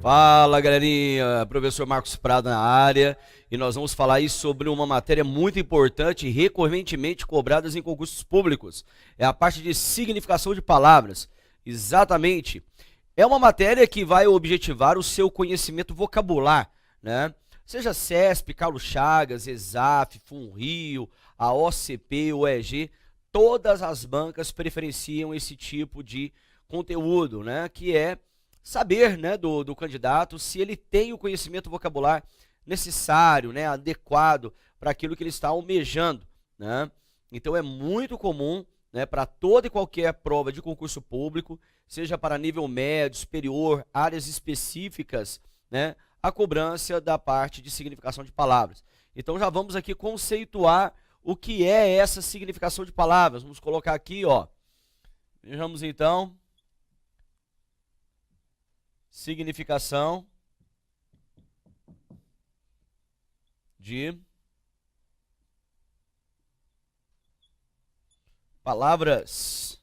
Fala, galerinha, professor Marcos Prado na área, e nós vamos falar aí sobre uma matéria muito importante e recorrentemente cobradas em concursos públicos. É a parte de significação de palavras. Exatamente. É uma matéria que vai objetivar o seu conhecimento vocabular, né? Seja CESP, Carlos Chagas, ESAF, FUNRIO, a OCP, o EG, todas as bancas preferenciam esse tipo de conteúdo, né? Que é saber, né, do candidato se ele tem o conhecimento vocabular necessário, né, adequado para aquilo que ele está almejando, né? Então é muito comum, né, para toda e qualquer prova de concurso público, seja para nível médio, superior, áreas específicas, né, a cobrança da parte de significação de palavras. Então já vamos aqui conceituar o que é essa significação de palavras. Vamos colocar aqui, ó. Vejamos então. Significação de palavras.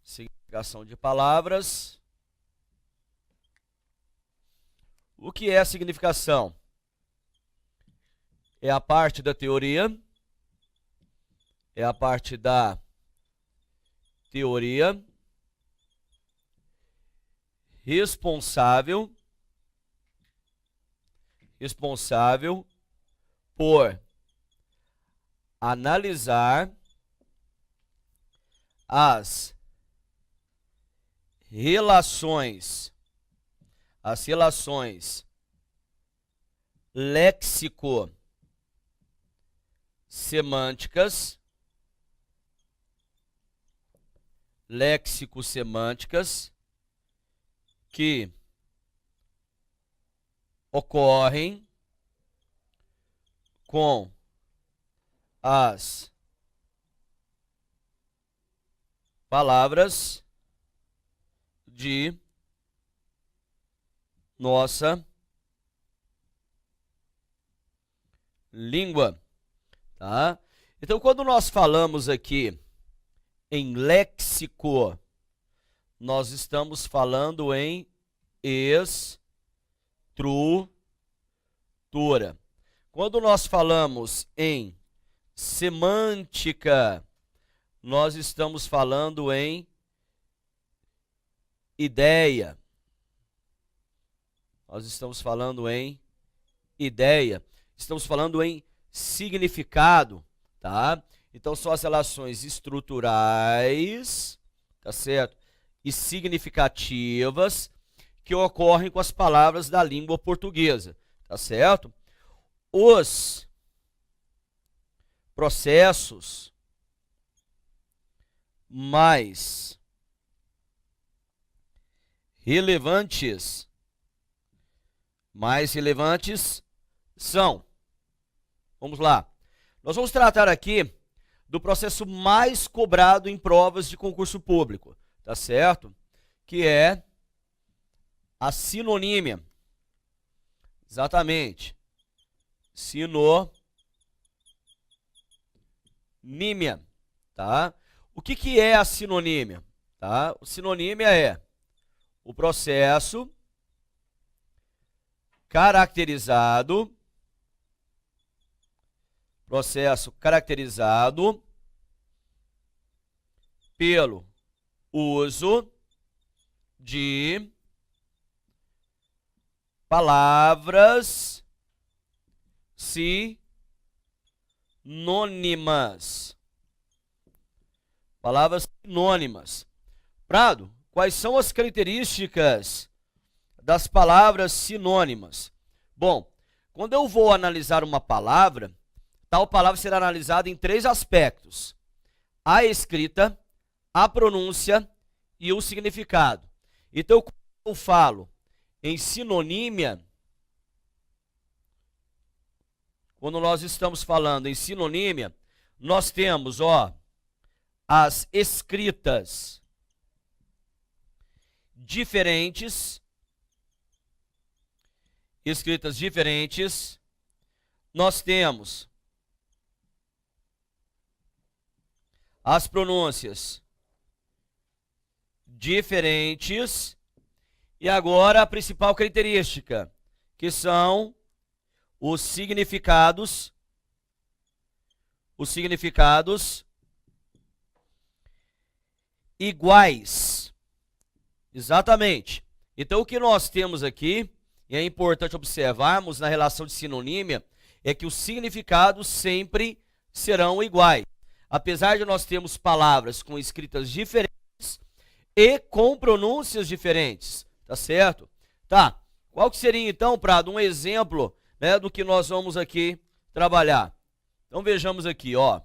Significação de palavras. O que é a significação? É a parte da teoria. É a parte da teoria responsável por analisar as relações léxico-semânticas que ocorrem com as palavras de nossa língua, tá? Então, quando nós falamos aqui em léxico, nós estamos falando em estrutura. Quando nós falamos em semântica, nós estamos falando em ideia. Estamos falando em significado, tá? Então são as relações estruturais, tá certo? E significativas que ocorrem com as palavras da língua portuguesa, tá certo? Os processos mais relevantes são, vamos lá, nós vamos tratar aqui do processo mais cobrado em provas de concurso público, tá certo? Que é a sinonímia. Exatamente. Sinonímia, tá? O que é a sinonímia? Tá? O sinonímia é o processo caracterizado pelo uso de palavras sinônimas. Prado, quais são as características das palavras sinônimas? Bom, quando eu vou analisar uma palavra, tal palavra será analisada em 3 aspectos: a escrita, a pronúncia e o significado. Então, quando eu falo em sinonímia, quando nós estamos falando em sinonímia, nós temos, ó, as escritas diferentes, nós temos as pronúncias diferentes E agora a principal característica, que são os significados iguais. Exatamente. Então, o que nós temos aqui, e é importante observarmos na relação de sinonímia, é que os significados sempre serão iguais. Apesar de nós termos palavras com escritas diferentes e com pronúncias diferentes, tá certo? Tá. Qual que seria, então, Prado, um exemplo, né, do que nós vamos aqui trabalhar? Então, vejamos aqui, ó.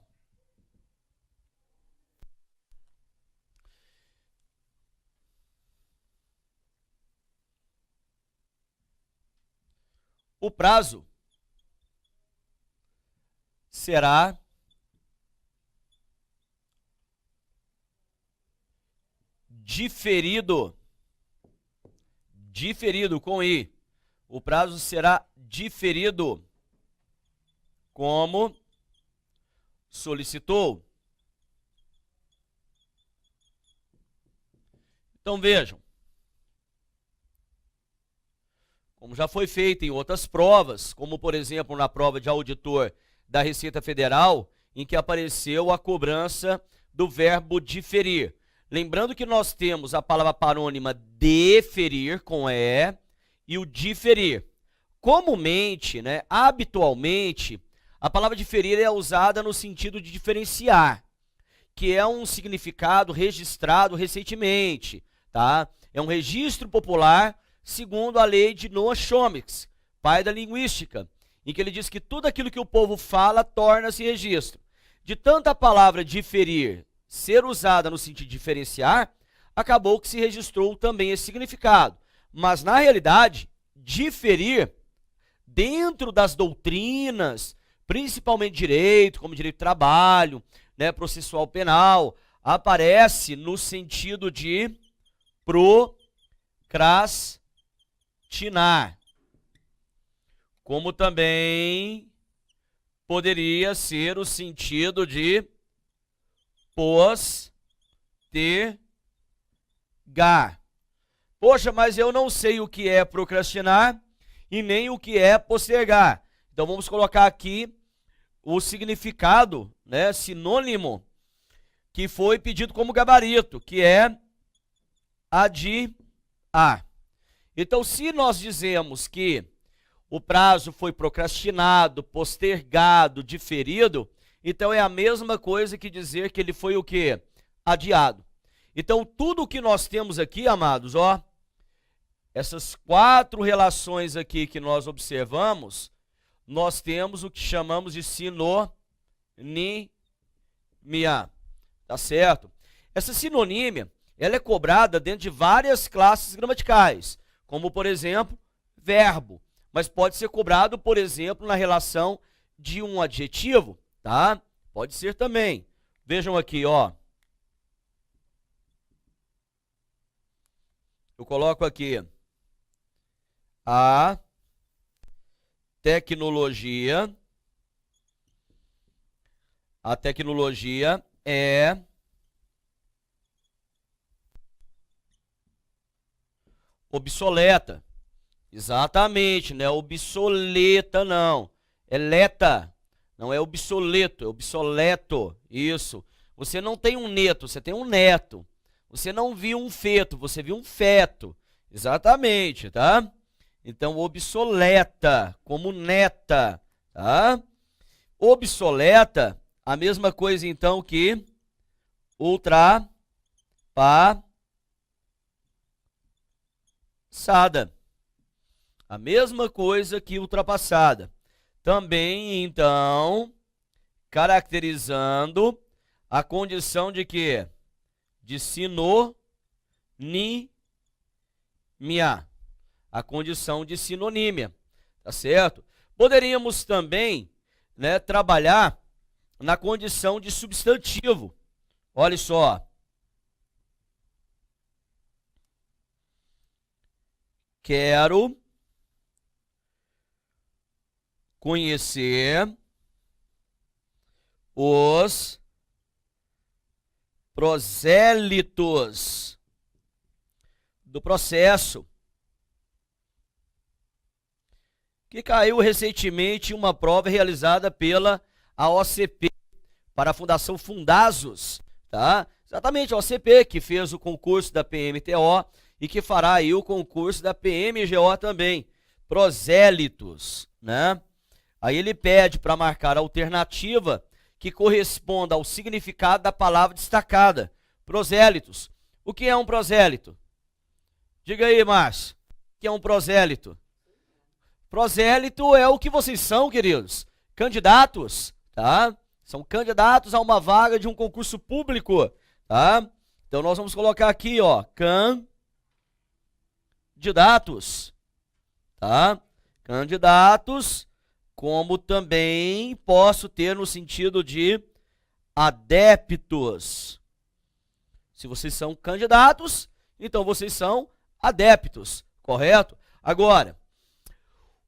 O prazo será diferido com I. O prazo será diferido como solicitou. Então vejam, como já foi feito em outras provas, como por exemplo na prova de auditor da Receita Federal, em que apareceu a cobrança do verbo diferir. Lembrando que nós temos a palavra parônima deferir com E e o diferir. Comumente, né, habitualmente, a palavra diferir é usada no sentido de diferenciar, que é um significado registrado recentemente, tá? É um registro popular segundo a lei de Noah Chomsky, pai da linguística, em que ele diz que tudo aquilo que o povo fala torna-se registro. De tanta palavra diferir ser usada no sentido de diferenciar, acabou que se registrou também esse significado. Mas, na realidade, diferir, dentro das doutrinas, principalmente direito, como direito do trabalho, né, processual penal, aparece no sentido de procrastinar. Como também poderia ser o sentido de postergar. Poxa, mas eu não sei o que é procrastinar e nem o que é postergar. Então vamos colocar aqui o significado, né, sinônimo, que foi pedido como gabarito, que é adiar. Então, se nós dizemos que o prazo foi procrastinado, postergado, diferido, então é a mesma coisa que dizer que ele foi o quê? Adiado. Então, tudo o que nós temos aqui, amados, ó, essas 4 relações aqui que nós observamos, nós temos o que chamamos de sinonímia, tá certo? Essa sinonímia, ela é cobrada dentro de várias classes gramaticais, como, por exemplo, verbo, mas pode ser cobrado, por exemplo, na relação de um adjetivo, tá? Pode ser também. Vejam aqui, ó. Eu coloco aqui a tecnologia. A tecnologia é obsoleta. Exatamente, não é obsoleta, não. É leta. Não é obsoleto, é obsoleto. Isso. Você não tem um neto, você tem um neto. Você não viu um feto, você viu um feto. Exatamente, tá? Então, obsoleta, como neta, tá? Obsoleta, a mesma coisa, então, que ultrapassada. A mesma coisa que ultrapassada. Também, então, caracterizando a condição de quê? De sinonímia. A condição de sinonímia, tá certo? Poderíamos também, né, trabalhar na condição de substantivo. Olha só. Quero conhecer os prosélitos do processo. que caiu recentemente uma prova realizada pela AOCP para a Fundação Fundasos, tá? Exatamente, a OCP que fez o concurso da PMTO e que fará aí o concurso da PMGO também. Prosélitos, né? Aí ele pede para marcar a alternativa que corresponda ao significado da palavra destacada. Prosélitos. O que é um prosélito? Diga aí, Márcio. O que é um prosélito? Prosélito é o que vocês são, queridos. Candidatos, tá? São candidatos a uma vaga de um concurso público, tá? Então nós vamos colocar aqui, ó, candidatos, tá? Candidatos, como também posso ter no sentido de adeptos. Se vocês são candidatos, então vocês são adeptos, correto? Agora,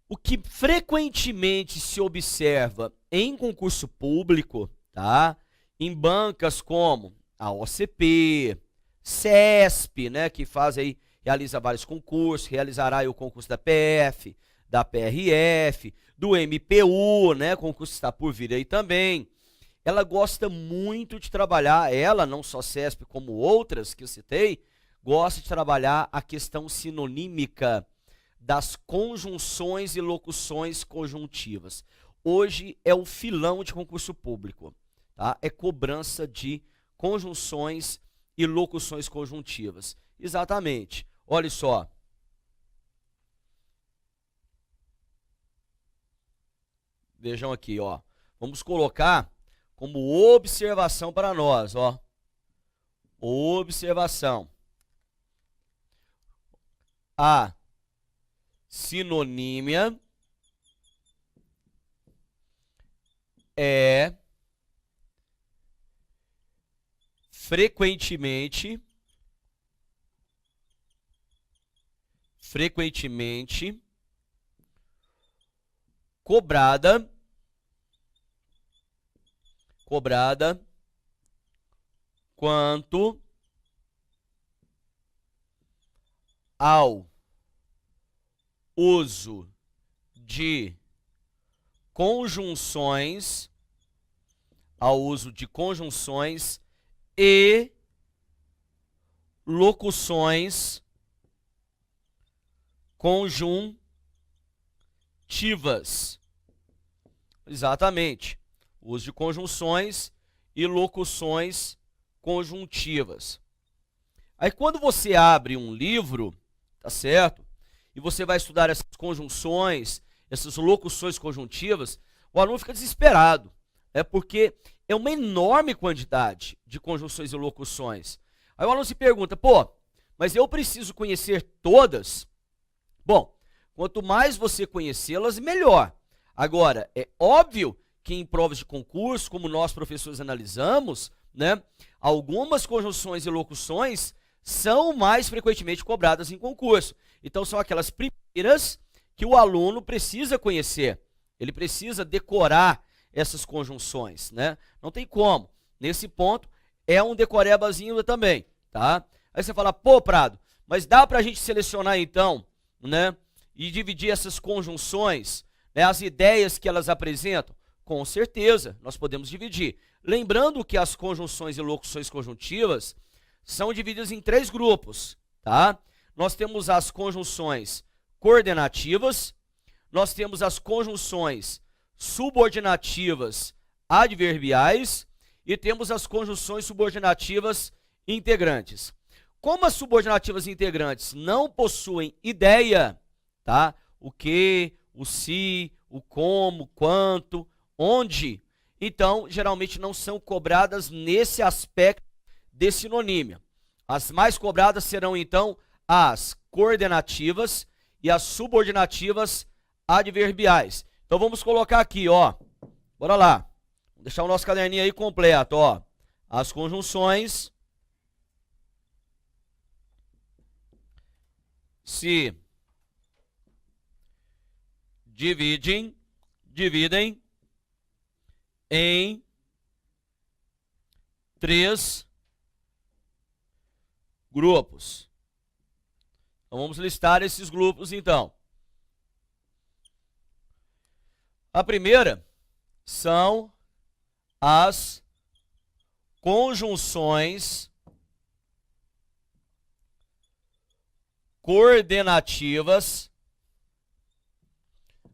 o que frequentemente se observa em concurso público, tá? Em bancas como a OCP, CESP, né, que faz aí, realiza vários concursos, realizará aí o concurso da PF, da PRF, do MPU, né, concurso está por vir aí também. Ela gosta muito de trabalhar, ela, não só CESP como outras que eu citei, gosta de trabalhar a questão sinonímica das conjunções e locuções conjuntivas. Hoje é o filão de concurso público, tá? É cobrança de conjunções e locuções conjuntivas. Exatamente. Olha só. Vejam aqui, ó. Vamos colocar como observação para nós, ó. Observação. A sinonímia é frequentemente cobrada quanto ao uso de conjunções, e locuções conjuntivas. Exatamente. Uso de conjunções e locuções conjuntivas. Aí quando você abre um livro, tá certo? E você vai estudar essas conjunções, essas locuções conjuntivas, o aluno fica desesperado, porque é uma enorme quantidade de conjunções e locuções. Aí o aluno se pergunta, pô, mas eu preciso conhecer todas? Bom, quanto mais você conhecê-las, melhor. Agora, é óbvio que em provas de concurso, como nós professores analisamos, né, algumas conjunções e locuções são mais frequentemente cobradas em concurso. Então, são aquelas primeiras que o aluno precisa conhecer. Ele precisa decorar essas conjunções, né? Não tem como. Nesse ponto, é um decorebazinho também, tá? Aí você fala, pô, Prado, mas dá pra gente selecionar então, né? E dividir essas conjunções, né, as ideias que elas apresentam? Com certeza, nós podemos dividir. Lembrando que as conjunções e locuções conjuntivas são divididas em 3 grupos, tá? Nós temos as conjunções coordenativas, nós temos as conjunções subordinativas adverbiais e temos as conjunções subordinativas integrantes. Como as subordinativas integrantes não possuem ideia, tá? O que, o se, o como, quanto, onde, então geralmente não são cobradas nesse aspecto de sinonímia. As mais cobradas serão então as coordenativas e as subordinativas adverbiais. Então vamos colocar aqui, ó. Bora lá. Vou deixar o nosso caderninho aí completo, ó. As conjunções se dividem em 3 grupos. Então vamos listar esses grupos então. A primeira são as conjunções coordenativas.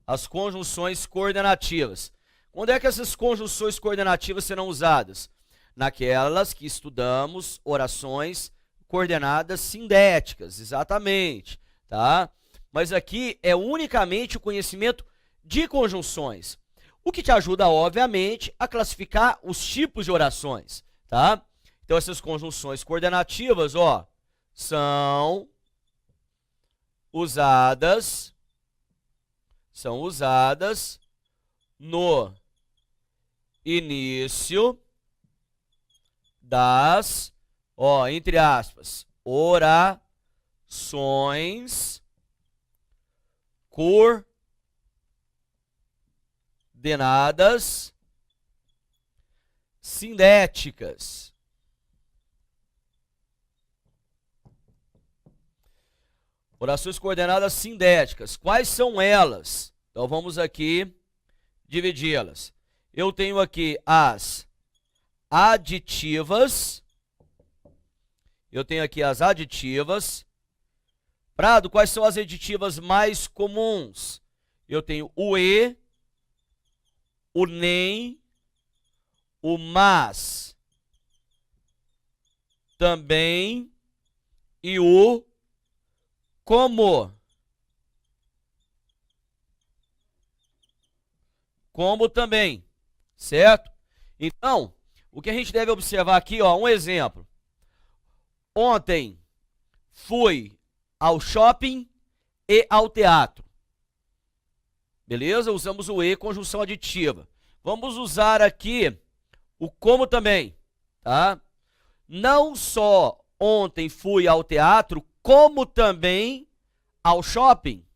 As conjunções coordenativas. Quando é que essas conjunções coordenativas serão usadas? Naquelas que estudamos orações coordenadas sindéticas, exatamente, tá? Mas aqui é unicamente o conhecimento de conjunções, o que te ajuda, obviamente, a classificar os tipos de orações, tá? Então, essas conjunções coordenativas, ó, são usadas no início das, ó, entre aspas, orações coordenadas sindéticas. Orações coordenadas sindéticas. Quais são elas? Então vamos aqui dividi-las. Eu tenho aqui as aditivas. Prado, quais são as aditivas mais comuns? Eu tenho o e, o nem, o mas, também e o como. Como também, certo? Então, o que a gente deve observar aqui, ó, um exemplo. Ontem fui ao shopping e ao teatro. Beleza? Usamos o e, conjunção aditiva. Vamos usar aqui o como também, tá? Não só ontem fui ao teatro, como também ao shopping.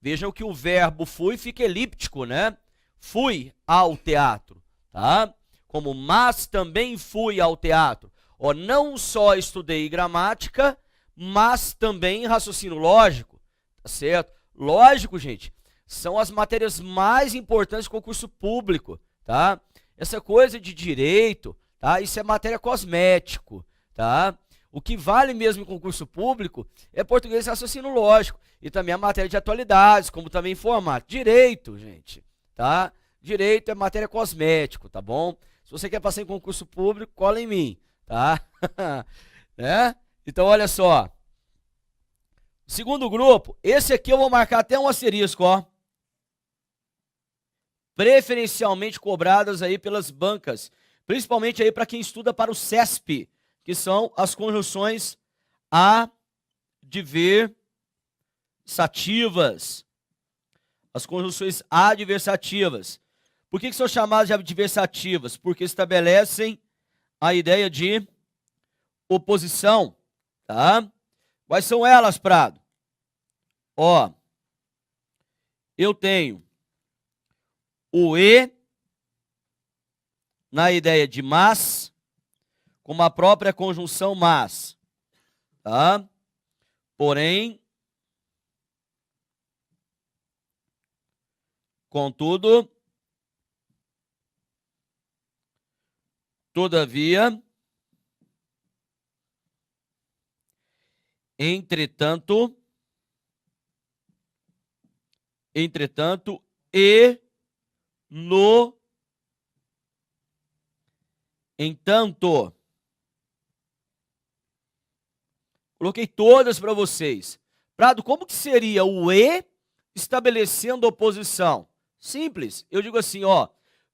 Vejam que o verbo fui fica elíptico, né? Fui ao teatro, tá? Como mas também fui ao teatro. Ó, não só estudei gramática, mas também raciocínio lógico, tá certo? Lógico, gente, são as matérias mais importantes do concurso público, tá? Essa coisa de direito, tá? Isso é matéria cosmético, tá? O que vale mesmo em concurso público é português e raciocínio lógico. E também a matéria de atualidades, como também informática. Direito, gente, tá? Direito é matéria cosmético, tá bom? Se você quer passar em concurso público, cola em mim, tá? Né? Então, olha só. Segundo grupo, esse aqui eu vou marcar até um asterisco, ó. Preferencialmente cobradas aí pelas bancas, principalmente aí para quem estuda para o CESP, que são as conjunções adversativas. As conjunções adversativas. Por que são chamadas de adversativas? Porque estabelecem a ideia de oposição, tá? Quais são elas, Prado? Ó, eu tenho o e na ideia de mas, como a própria conjunção mas, tá? Porém, contudo, todavia, entretanto, e no entanto. Coloquei todas para vocês. Prado, como que seria o e estabelecendo oposição? Simples. Eu digo assim, ó.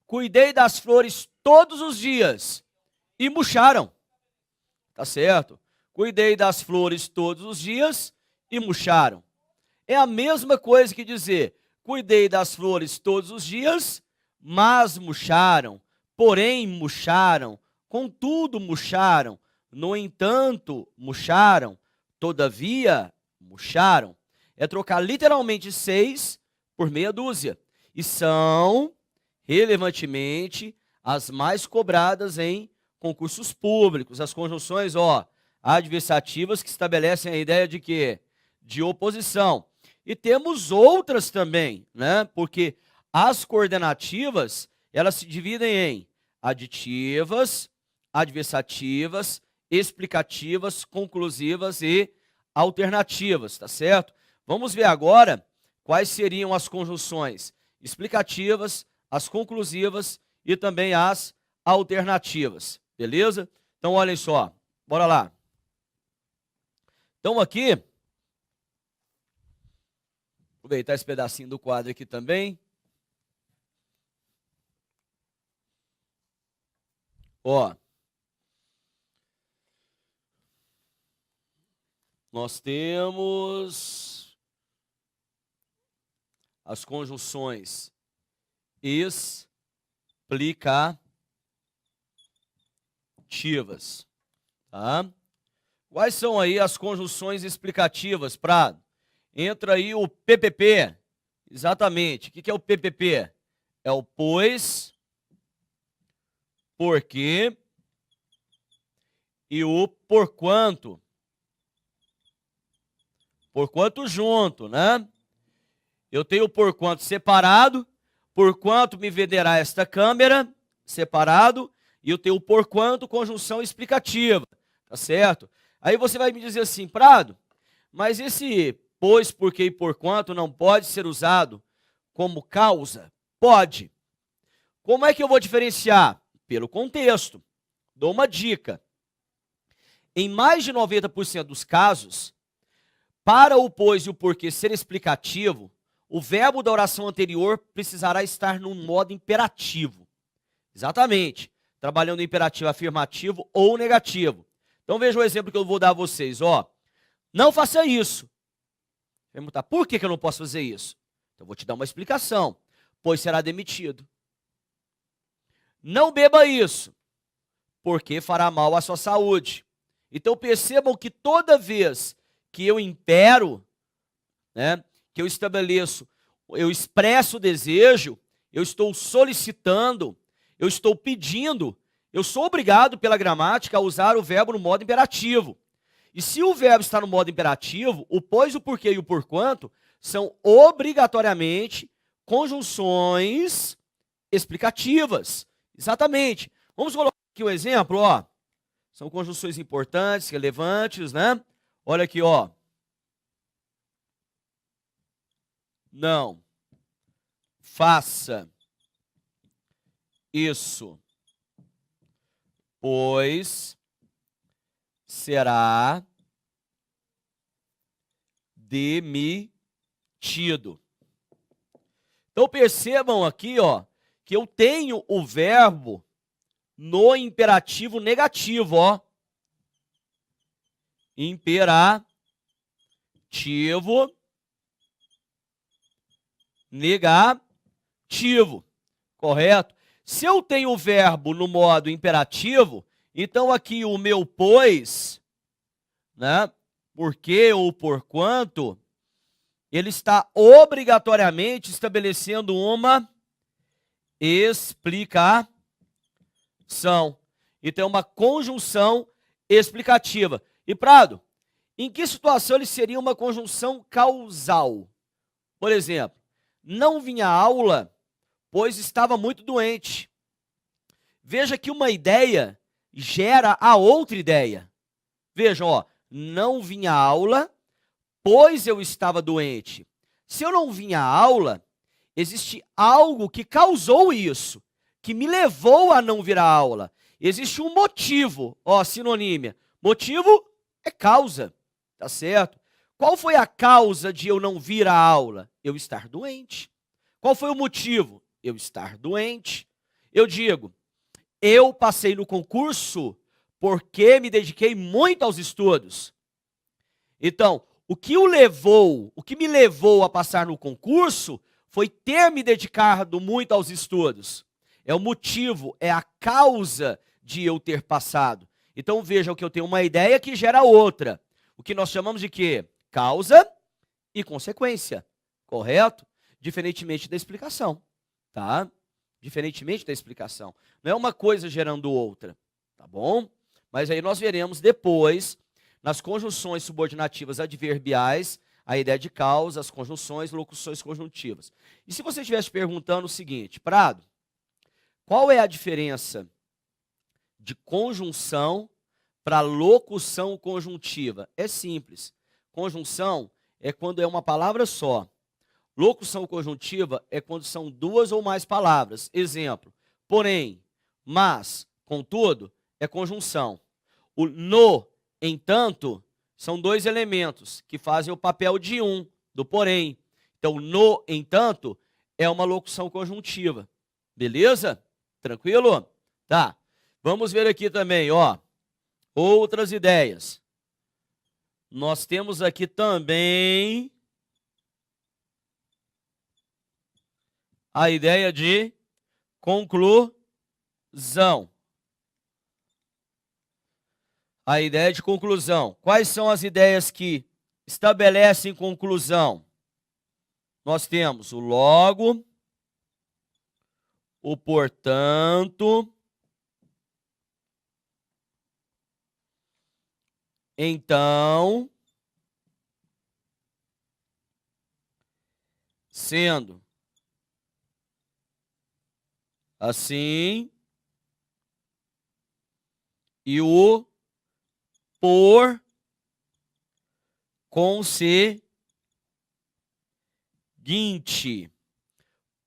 Cuidei das flores todos os dias e murcharam. Tá certo? Cuidei das flores todos os dias e murcharam. É a mesma coisa que dizer, cuidei das flores todos os dias, mas murcharam. Porém, murcharam. Contudo, murcharam. No entanto, murcharam. Todavia, murcharam. É trocar literalmente 6 por meia dúzia. E são, relevantemente, as mais cobradas em concursos públicos. As conjunções, ó, adversativas que estabelecem a ideia de quê? De oposição. E temos outras também, né? Porque As coordenativas, elas se dividem em aditivas, adversativas, explicativas, conclusivas e alternativas, tá certo? Vamos ver agora quais seriam as conjunções explicativas, as conclusivas e também as alternativas, beleza? Então, olhem só, bora lá. Então, aqui, aproveitar esse pedacinho do quadro aqui também. Ó, nós temos as conjunções explicativas, tá? Quais são aí as conjunções explicativas, Prado? Entra aí o PPP, exatamente. O que é o PPP? É o pois, porque e o porquanto. Porquanto junto, né? Eu tenho o porquanto separado, porquanto me venderá esta câmera, separado, e eu tenho o porquanto conjunção explicativa, tá certo? Aí você vai me dizer assim, Prado, mas esse pois, porque e porquanto não pode ser usado como causa? Pode. Como é que eu vou diferenciar? Pelo contexto. Dou uma dica. Em mais de 90% dos casos, para o pois e o porquê ser explicativo, o verbo da oração anterior precisará estar no modo imperativo. Exatamente. Trabalhando em imperativo afirmativo ou negativo. Então veja o exemplo que eu vou dar a vocês. Ó, não faça isso. Perguntar, por que eu não posso fazer isso? Então eu vou te dar uma explicação. Pois será demitido. Não beba isso, porque fará mal à sua saúde. Então percebam que toda vez que eu impero, né, que eu estabeleço, eu expresso o desejo, eu estou solicitando, eu estou pedindo, eu sou obrigado pela gramática a usar o verbo no modo imperativo. E se o verbo está no modo imperativo, o pois, o porquê e o porquanto são obrigatoriamente conjunções explicativas. Exatamente. Vamos colocar aqui um exemplo, ó. São conjunções importantes, relevantes, né? Olha aqui, ó. Não faça isso, pois será demitido. Então percebam aqui, ó, que eu tenho o verbo no imperativo negativo, ó. Imperativo negativo, correto? Se eu tenho o verbo no modo imperativo, então aqui o meu pois, né, porque ou porquanto, ele está obrigatoriamente estabelecendo uma explicação. Então é uma conjunção explicativa. E Prado, em que situação ele seria uma conjunção causal? Por exemplo, não vinha à aula, pois estava muito doente. Veja que uma ideia gera a outra ideia. Vejam, ó, não vinha à aula, pois eu estava doente. Se eu não vinha à aula, existe algo que causou isso, que me levou a não vir à aula. Existe um motivo, ó, sinonímia. Motivo é causa, tá certo? Qual foi a causa de eu não vir à aula? Eu estar doente. Qual foi o motivo? Eu estar doente. Eu digo, eu passei no concurso porque me dediquei muito aos estudos. Então, o que me levou a passar no concurso foi ter me dedicado muito aos estudos. É o motivo, é a causa de eu ter passado. Então, vejam que eu tenho uma ideia que gera outra. O que nós chamamos de quê? Causa e consequência, correto? Diferentemente da explicação, tá? Diferentemente da explicação. Não é uma coisa gerando outra, tá bom? Mas aí nós veremos depois, nas conjunções subordinativas adverbiais, a ideia de causa, as conjunções, locuções conjuntivas. E se você estivesse perguntando o seguinte, Prado, qual é a diferença de conjunção para locução conjuntiva? É simples. Conjunção é quando é uma palavra só. Locução conjuntiva é quando são duas ou mais palavras. Exemplo, porém, mas, contudo, é conjunção. O no, entanto, são dois elementos que fazem o papel de um, do porém. Então, no entanto, é uma locução conjuntiva. Beleza? Tranquilo? Tá. Vamos ver aqui também, ó, outras ideias. Nós temos aqui também a ideia de conclusão. A ideia de conclusão. Quais são as ideias que estabelecem conclusão? Nós temos o logo, o portanto, então, sendo assim, e o por conseguinte.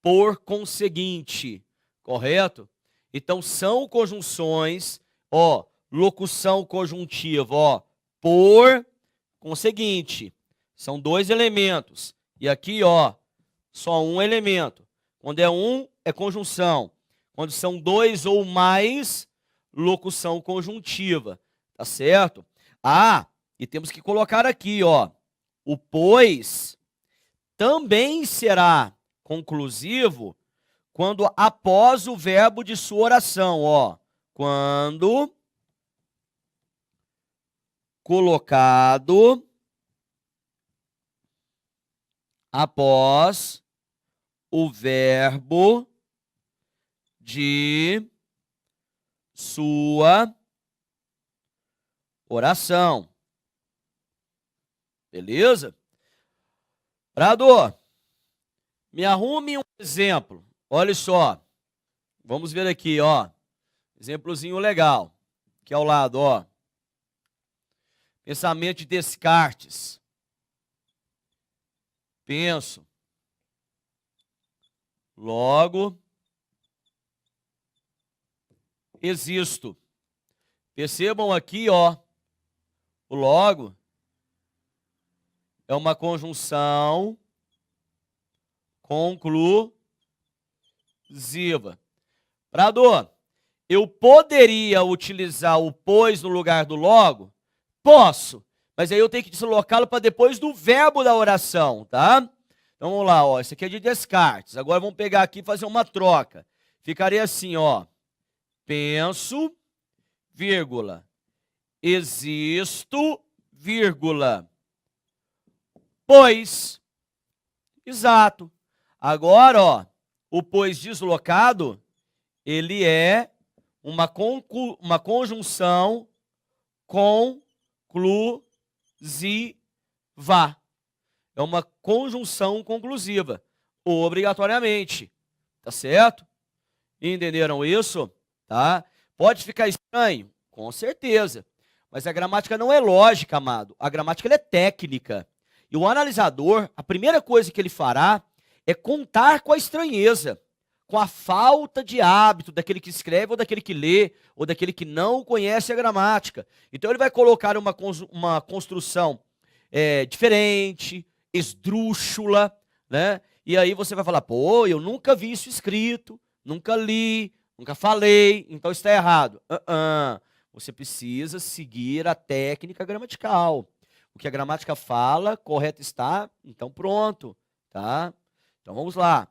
Por conseguinte, correto? Então, são conjunções, ó, locução conjuntiva, ó, por conseguinte. São dois elementos. E aqui, ó, só um elemento. Quando é um, é conjunção. Quando são dois ou mais, locução conjuntiva. Tá certo? Ah, e temos que colocar aqui, ó, o pois também será conclusivo quando após o verbo de sua oração, ó, quando colocado após o verbo de sua oração. Beleza? Prado, me arrume um exemplo. Olha só. Vamos ver aqui, ó. Exemplozinho legal. Aqui ao lado, ó. Pensamento de Descartes. Penso. Logo, existo. Percebam aqui, ó. O logo é uma conjunção conclusiva. Prado, eu poderia utilizar o pois no lugar do logo? Posso, mas aí eu tenho que deslocá-lo para depois do verbo da oração, tá? Então vamos lá, ó, isso aqui é de Descartes. Agora vamos pegar aqui e fazer uma troca. Ficaria assim, ó. Penso, vírgula, existo, vírgula, pois. Exato. Agora, ó, o pois deslocado, ele é uma conjunção conclusiva. É uma conjunção conclusiva, obrigatoriamente. Tá certo? Entenderam isso? Tá? Pode ficar estranho? Com certeza. Mas a gramática não é lógica, amado. A gramática ela é técnica. E o analisador, a primeira coisa que ele fará é contar com a estranheza, com a falta de hábito daquele que escreve ou daquele que lê, ou daquele que não conhece a gramática. Então ele vai colocar uma construção diferente, esdrúxula, né? E aí você vai falar, pô, eu nunca vi isso escrito, nunca li, nunca falei, então está errado. Você precisa seguir a técnica gramatical. O que a gramática fala, correto está, então pronto, tá? Então vamos lá.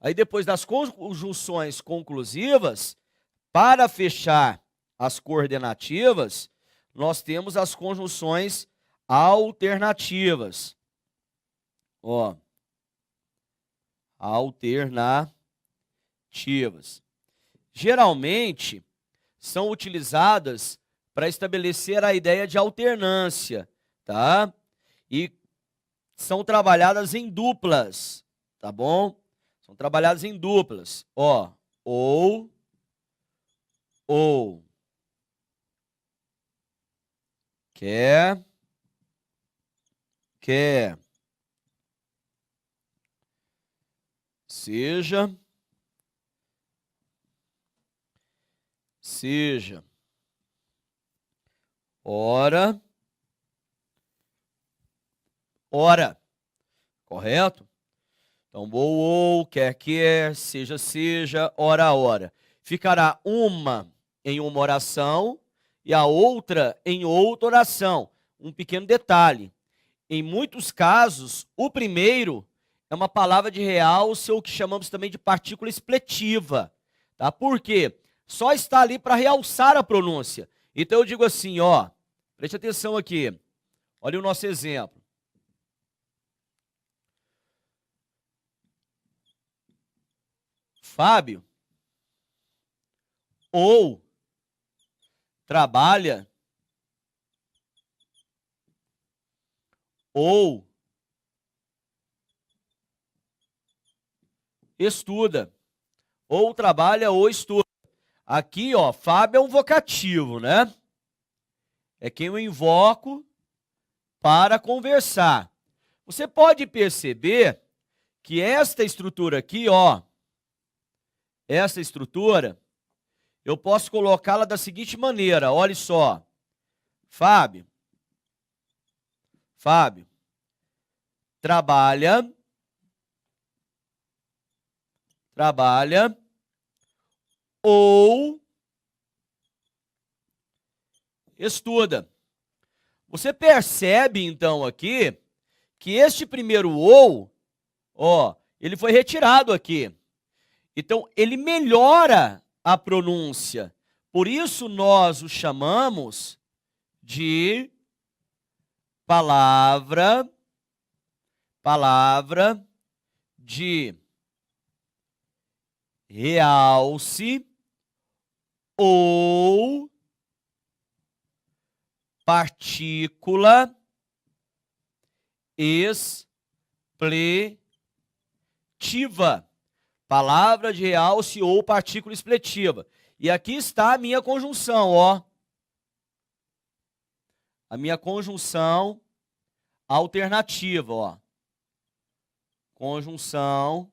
Aí depois das conjunções conclusivas, para fechar as coordenativas, nós temos as conjunções alternativas. Ó, alternativas. Geralmente, são utilizadas para estabelecer a ideia de alternância, tá? E são trabalhadas em duplas, tá bom? São trabalhadas em duplas, ó, ou, quer, seja, ora, correto? Então, ou, quer, seja, ora. Ficará uma em uma oração e a outra em outra oração. Um pequeno detalhe. Em muitos casos, o primeiro é uma palavra de realce ou que chamamos também de partícula expletiva. Tá? Por quê? Só está ali para realçar a pronúncia. Então eu digo assim, ó, preste atenção aqui. Olha o nosso exemplo. Fábio ou trabalha ou estuda. Ou trabalha ou estuda. Aqui, ó, Fábio é um vocativo, né? É quem eu invoco para conversar. Você pode perceber que esta estrutura aqui, ó, essa estrutura, eu posso colocá-la da seguinte maneira, olha só. Fábio, trabalha, ou estuda. Você percebe, então, aqui, que este primeiro ou, ó, ele foi retirado aqui. Então, ele melhora a pronúncia. Por isso, nós o chamamos de palavra de realce ou partícula expletiva. Palavra de realce ou partícula expletiva. E aqui está a minha conjunção, ó. A minha conjunção alternativa, ó. Conjunção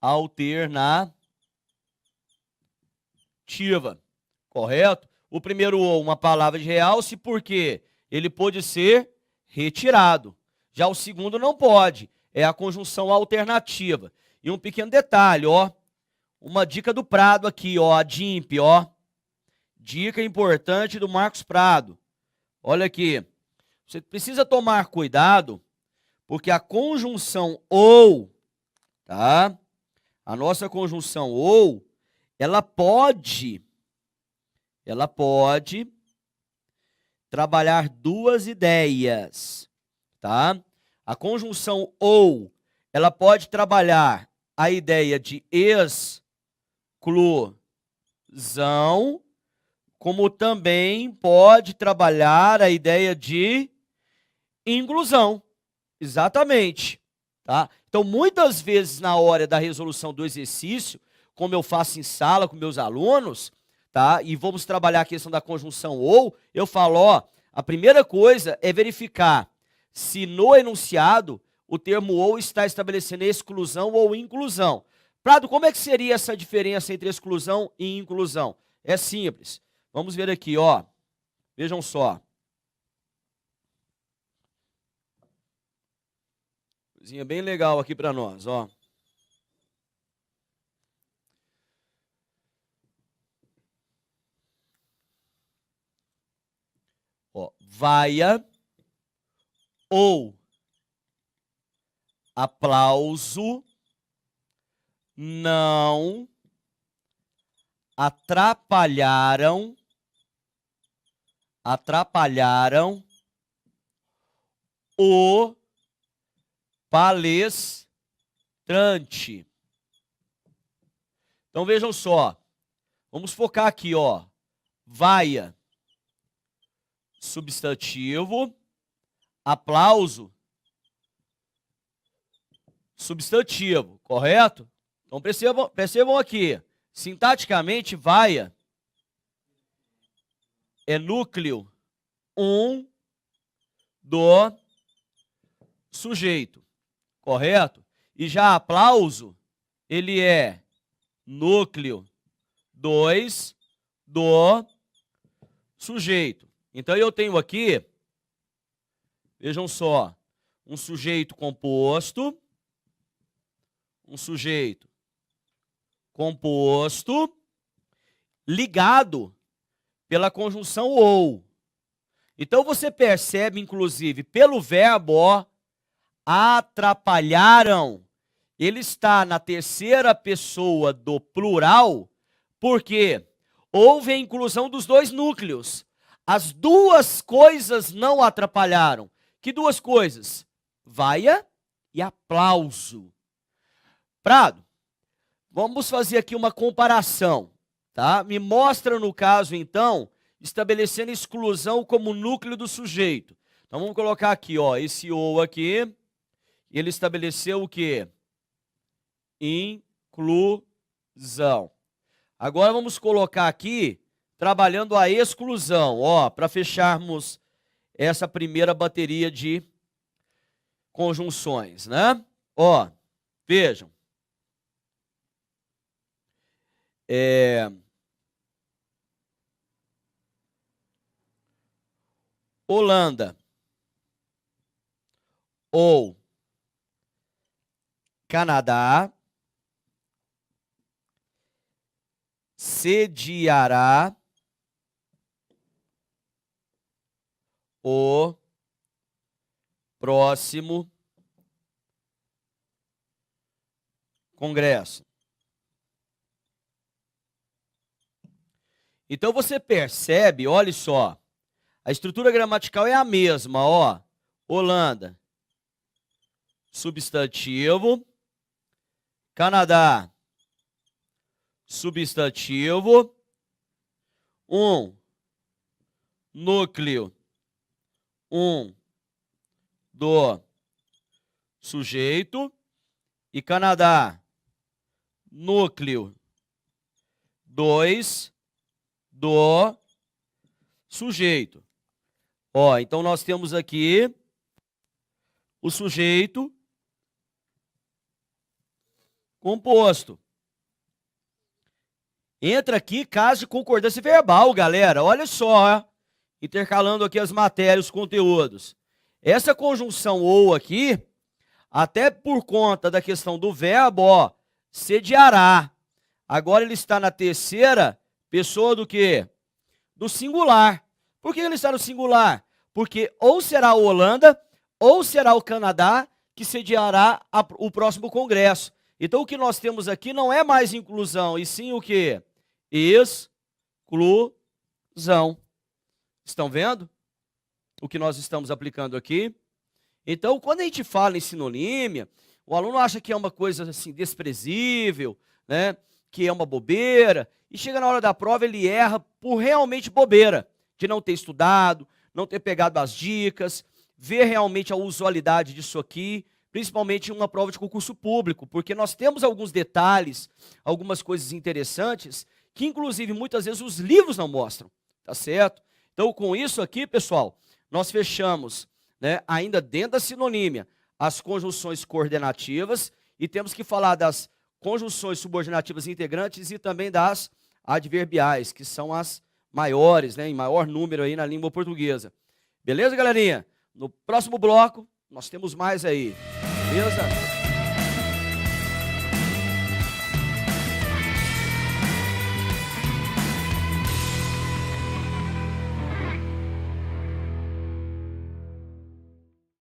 alternativa. Correto? O primeiro ou, uma palavra de realce, porque ele pode ser retirado. Já o segundo não pode. É a conjunção alternativa. E um pequeno detalhe, ó. Uma dica do Prado aqui, ó. A DIMP, ó. Dica importante do Marcos Prado. Olha aqui. Você precisa tomar cuidado, porque a conjunção ou, tá? A nossa conjunção ou, ela pode trabalhar duas ideias, tá? A conjunção ou, ela pode trabalhar a ideia de exclusão, como também pode trabalhar a ideia de inclusão. Exatamente, tá? Então, muitas vezes na hora da resolução do exercício, como eu faço em sala com meus alunos, tá? E vamos trabalhar a questão da conjunção ou, eu falo, ó, a primeira coisa é verificar se no enunciado o termo ou está estabelecendo exclusão ou inclusão. Prado, como é que seria essa diferença entre exclusão e inclusão? É simples. Vamos ver aqui, ó. Vejam só. Coisinha bem legal aqui para nós, ó. Ó, vaia ou aplauso não atrapalharam o palestrante. Então vejam só. Vamos focar aqui, ó. Vaia, substantivo, aplauso, substantivo, correto? Então percebam aqui, sintaticamente, vaia é núcleo 1 do sujeito, correto? E já aplauso, ele é núcleo 2 do sujeito. Então eu tenho aqui, vejam só, um sujeito composto, ligado pela conjunção ou. Então você percebe, inclusive, pelo verbo ó, atrapalharam, ele está na terceira pessoa do plural, porque houve a inclusão dos dois núcleos. As duas coisas não atrapalharam. Que duas coisas? Vaia e aplauso. Prado, vamos fazer aqui uma comparação, tá? Me mostra no caso, então, estabelecendo exclusão como núcleo do sujeito. Então vamos colocar aqui, ó, esse ou aqui, ele estabeleceu o quê? Inclusão. Agora vamos colocar aqui, trabalhando a exclusão, ó, para fecharmos essa primeira bateria de conjunções, né? Ó, vejam. Holanda ou Canadá sediará o próximo congresso. Então você percebe, olha só, a estrutura gramatical é a mesma, ó. Holanda, substantivo. Canadá, substantivo. Núcleo, do sujeito. E Canadá, núcleo 2 do sujeito. Ó, então nós temos aqui o sujeito composto. Entra aqui caso de concordância verbal, galera. Olha só, ó, intercalando aqui as matérias, os conteúdos. Essa conjunção ou aqui, até por conta da questão do verbo, ó, sediará. Agora ele está na terceira pessoa do quê? Do singular. Por que ele está no singular? Porque ou será a Holanda, ou será o Canadá que sediará o próximo congresso. Então o que nós temos aqui não é mais inclusão, e sim o quê? Exclusão. Estão vendo o que nós estamos aplicando aqui? Então, quando a gente fala em sinonímia, o aluno acha que é uma coisa assim desprezível, né? Que é uma bobeira, e chega na hora da prova ele erra por realmente bobeira, de não ter estudado, não ter pegado as dicas, ver realmente a usualidade disso aqui, principalmente em uma prova de concurso público, porque nós temos alguns detalhes, algumas coisas interessantes, que inclusive muitas vezes os livros não mostram, tá certo? Então com isso aqui, pessoal, nós fechamos, né, ainda dentro da sinonímia, as conjunções coordenativas, e temos que falar das conjunções subordinativas integrantes e também das adverbiais, que são as maiores, né, em maior número aí na língua portuguesa. Beleza, galerinha? No próximo bloco, nós temos mais aí. Beleza?